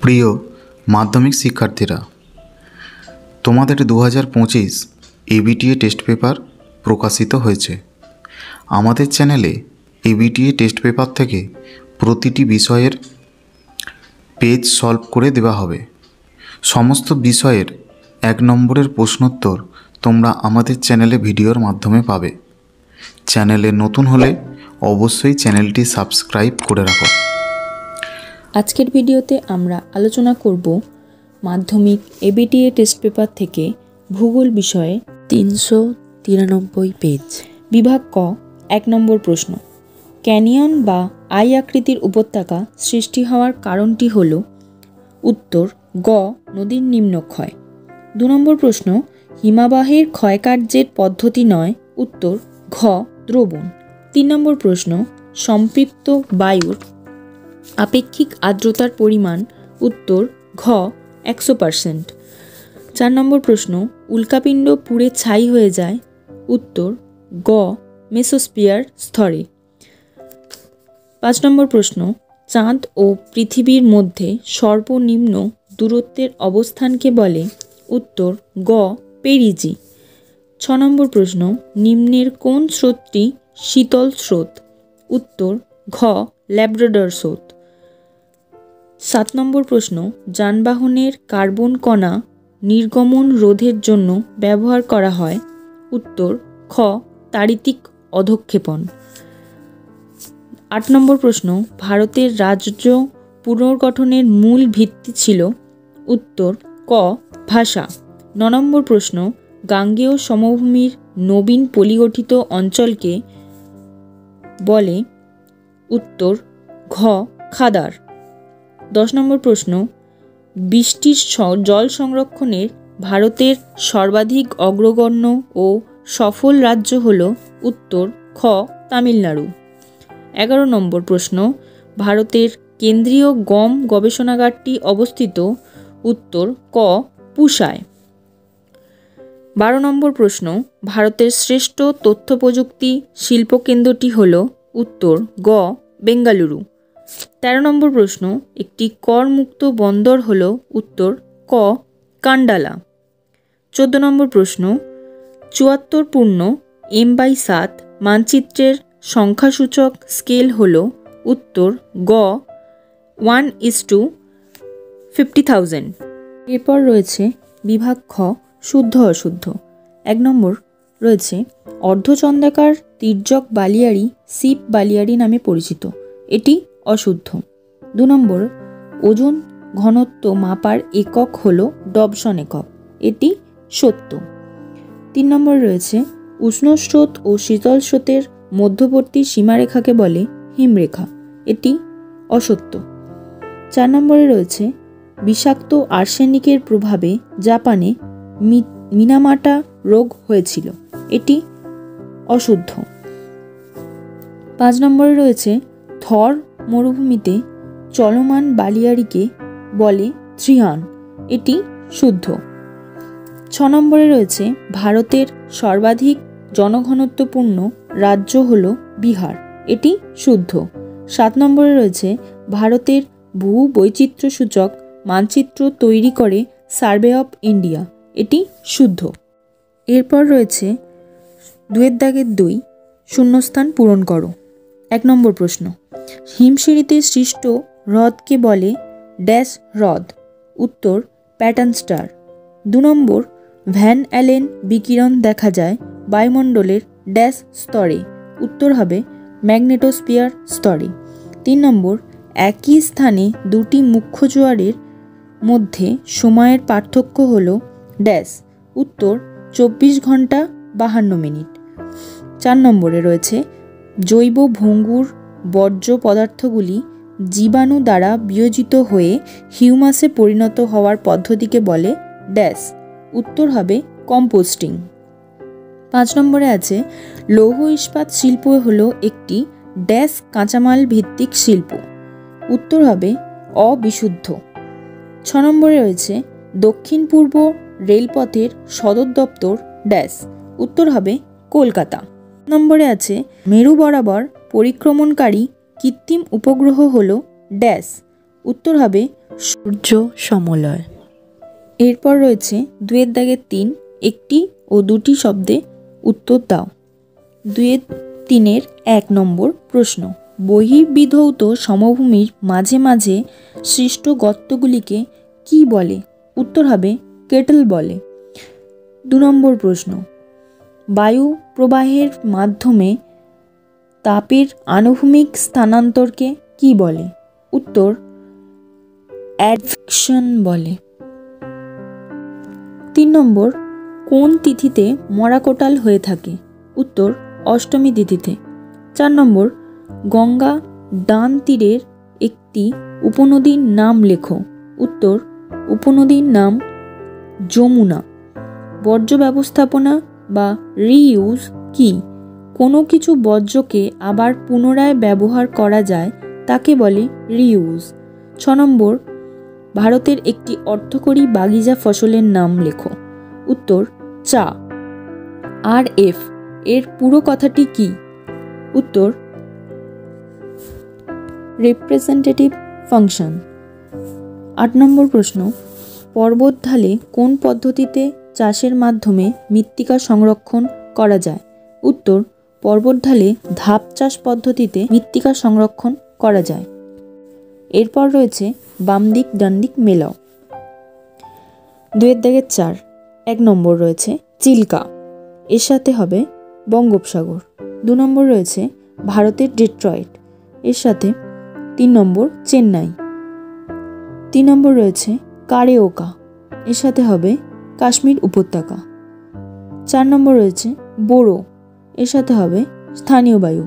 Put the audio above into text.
প্রিয় মাধ্যমিক শিক্ষার্থীরা, তোমাদের 2025 এবিটিএ টেস্ট পেপার প্রকাশিত হয়েছে। আমাদের চ্যানেলে এবিটিএ টেস্ট পেপার থেকে প্রতিটি বিষয়ের পেজ সলভ করে দেওয়া হবে। সমস্ত বিষয়ের 1 নম্বরের প্রশ্নোত্তর তোমরা আমাদের চ্যানেলে ভিডিওর মাধ্যমে পাবে। চ্যানেলে নতুন হলে অবশ্যই চ্যানেলটি সাবস্ক্রাইব করে রাখো। আজকের ভিডিওতে আমরা আলোচনা করব মাধ্যমিক এবিটিএ টেস্ট পেপার থেকে ভূগোল বিষয়ে 393 পেজ, বিভাগ ক, 1 নম্বর প্রশ্ন। ক্যানিয়ন বা আই আকৃতির উপত্যকা সৃষ্টি হওয়ার কারণটি হল উত্তর গ, নদীর নিম্নক্ষয়। 2 নম্বর প্রশ্ন, হিমবাহের ক্ষয়কার্যের পদ্ধতি নয়, উত্তর ঘ, দ্রবণ। 3 নম্বর প্রশ্ন, সম্পৃক্ত বায়ুর আপেক্ষিক আর্দ্রতার পরিমাণ, উত্তর ঘ, 100%। 4 নম্বর প্রশ্ন, উল্কাপিণ্ড পুড়ে ছাই হয়ে যায়, উত্তর গ, মেসোস্ফিয়ার স্তরে। 5 নম্বর প্রশ্ন, চাঁদ ও পৃথিবীর মধ্যে সর্বনিম্ন দূরত্বের অবস্থানকে বলে, উত্তর গ, পেরিজি। 6 নম্বর প্রশ্ন, নিম্নের কোন স্রোতটি শীতল স্রোত, উত্তর ঘ, ল্যাব্রাডর স্রোত। 7 নম্বর প্রশ্ন, যানবাহনের কার্বন কণা নির্গমন রোধের জন্য ব্যবহার করা হয়, উত্তর খ, তাড়িতিক অধঃক্ষেপণ। 8 নম্বর প্রশ্ন, ভারতের রাজ্য পুনর্গঠনের মূল ভিত্তি ছিল, উত্তর ক, ভাষা। 9 নম্বর প্রশ্ন, গাঙ্গেয় সমভূমির নবীন পলিগঠিত অঞ্চলকে বলে, উত্তর ঘ, খাদার। 10 নম্বর প্রশ্ন, বৃষ্টির জল সংরক্ষণের ভারতের সর্বাধিক অগ্রগণ্য ও সফল রাজ্য হল, উত্তর খ, তামিলনাড়ু। 11 নম্বর প্রশ্ন, ভারতের কেন্দ্রীয় গম গবেষণাগারটি অবস্থিত, উত্তর ক, পুসায়। 12 নম্বর প্রশ্ন, ভারতের শ্রেষ্ঠ তথ্য প্রযুক্তি শিল্পকেন্দ্রটি হল, উত্তর গ, বেঙ্গালুরু। 13 নম্বর প্রশ্ন, একটি করমুক্ত বন্দর হল, উত্তর ক, কান্ডালা। 14 নম্বর প্রশ্ন, 74 পূর্ণ m/7 মানচিত্রের সংখ্যাসূচক স্কেল হল, উত্তর গ, 1:50,000। এরপর রয়েছে বিভাগ খ, শুদ্ধ অশুদ্ধ। 1 নম্বর রয়েছে অর্ধচন্দ্রাকার তির্যক বালিয়াড়ি সিপ বালিয়াড়ি নামে পরিচিত, এটি অশুদ্ধ। 2 নম্বর, ওজন ঘনত্ব মাপার একক হল ডবসন একক, এটি সত্য। 3 নম্বর রয়েছে উষ্ণ স্রোত ও শীতল স্রোতের মধ্যবর্তী সীমারেখাকে বলে হিমরেখা, এটি অসত্য। 4 নম্বরে রয়েছে বিষাক্ত আর্সেনিকের প্রভাবে জাপানে মিনামাটা রোগ হয়েছিল, এটি অশুদ্ধ। 5 নম্বরে রয়েছে থর মরুভূমিতে চলমান বালিয়াড়িকে বলে ত্রিহান, এটি শুদ্ধ। 6 নম্বরে রয়েছে ভারতের সর্বাধিক জনঘনত্বপূর্ণ রাজ্য হল বিহার, এটি শুদ্ধ। 7 নম্বরে রয়েছে ভারতের ভূ বৈচিত্র্যসূচক মানচিত্র তৈরি করে সার্ভে অফ ইন্ডিয়া, এটি শুদ্ধ। এরপর রয়েছে 2-2 শূন্যস্থান পূরণ করো। 1 নম্বর প্রশ্ন, হিমশিরিতে সৃষ্ট হ্রদকে বলে ড্যাশ হ্রদ, উত্তর প্যাটার্ন স্টার। 2 নম্বর, ভ্যান অ্যালেন বিকিরণ দেখা যায় বায়ুমণ্ডলের ড্যাশ স্তরে, উত্তর হবে ম্যাগনেটোস্ফিয়ার স্তরে। 3 নম্বর, একই স্থানে দুটি মুখ্য জোয়ারের মধ্যে সময়ের পার্থক্য হল ড্যাশ, উত্তর 24 ঘন্টা 52 মিনিট। 4 নম্বরে রয়েছে জৈব ভঙ্গুর বর্জ্য পদার্থগুলি জীবাণু দ্বারা বিয়োজিত হয়ে হিউমাসে পরিণত হওয়ার পদ্ধতিকে বলে ড্যাশ, উত্তর হবে কম্পোস্টিং। 5 নম্বরে আছে লৌহ ইস্পাত শিল্প হলো একটি ড্যাশ কাঁচামাল ভিত্তিক শিল্প, উত্তর হবে অবিশুদ্ধ। 6 নম্বরে রয়েছে দক্ষিণ পূর্ব রেলপথের সদর দপ্তর ড্যাশ, উত্তর হবে কলকাতা। নম্বরে আছে মেরু বরাবর পরিক্রমণকারী কৃত্রিম উপগ্রহ হল ড্যাশ, উত্তর হবে সূর্য সমলয়। এরপর রয়েছে 2 এর দাগের 3, একটি ও দুটি শব্দে উত্তর দাও। 2 এর 3 1 নম্বর প্রশ্ন, বহির্বিধৌত সমভূমির মাঝে মাঝে সৃষ্ট গর্তগুলিকে কি বলে? উত্তর হবে কেটল বলে। 2 নম্বর প্রশ্ন, বায়ু প্রবাহের মাধ্যমে তাপের আনুভূমিক স্থানান্তরকে কি বলে? উত্তর অ্যাডভেকশন বলে। 3 নম্বর, কোন তিথিতে মরাকোটাল হয়ে থাকে? উত্তর অষ্টমী তিথিতে। 4 নম্বর, গঙ্গা ডান তীরের একটি উপনদীর নাম লেখো। উত্তর উপনদীর নাম যমুনা। বর্জ্য ব্যবস্থাপনা বা রিইউজ কি? কোনো কিছু বর্জ্যকে আবার পুনরায় ব্যবহার করা যায় তাকে বলে রিইউজ। 6 নম্বর, ভারতের একটি অর্থকরী বাগিচা ফসলের নাম লেখো। উত্তর চা। RF এর পুরো কথাটি কি? উত্তর রিপ্রেজেন্টেটিভ ফাংশন। 8 নম্বর প্রশ্ন, পর্বতঢালে কোন পদ্ধতিতে চাষের মাধ্যমে মৃত্তিকা সংরক্ষণ করা যায়? উত্তর পর্বতঢালে ধাপ চাষ পদ্ধতিতে মৃত্তিকা সংরক্ষণ করা যায়। এরপর রয়েছে বাম দিক ডান দিক মেলাও। 2 এর দাগের 4, 1 নম্বর রয়েছে চিল্কা, এর সাথে হবে বঙ্গোপসাগর। 2 নম্বর রয়েছে ভারতের ডেট্রয়েট, এর সাথে 3 নম্বর চেন্নাই। 3 নম্বর রয়েছে কারেওকা, এর সাথে হবে কাশ্মীর উপত্যকা। 4 নম্বর রয়েছে বোরো, এর সাথে হবে স্থানীয় বায়ু।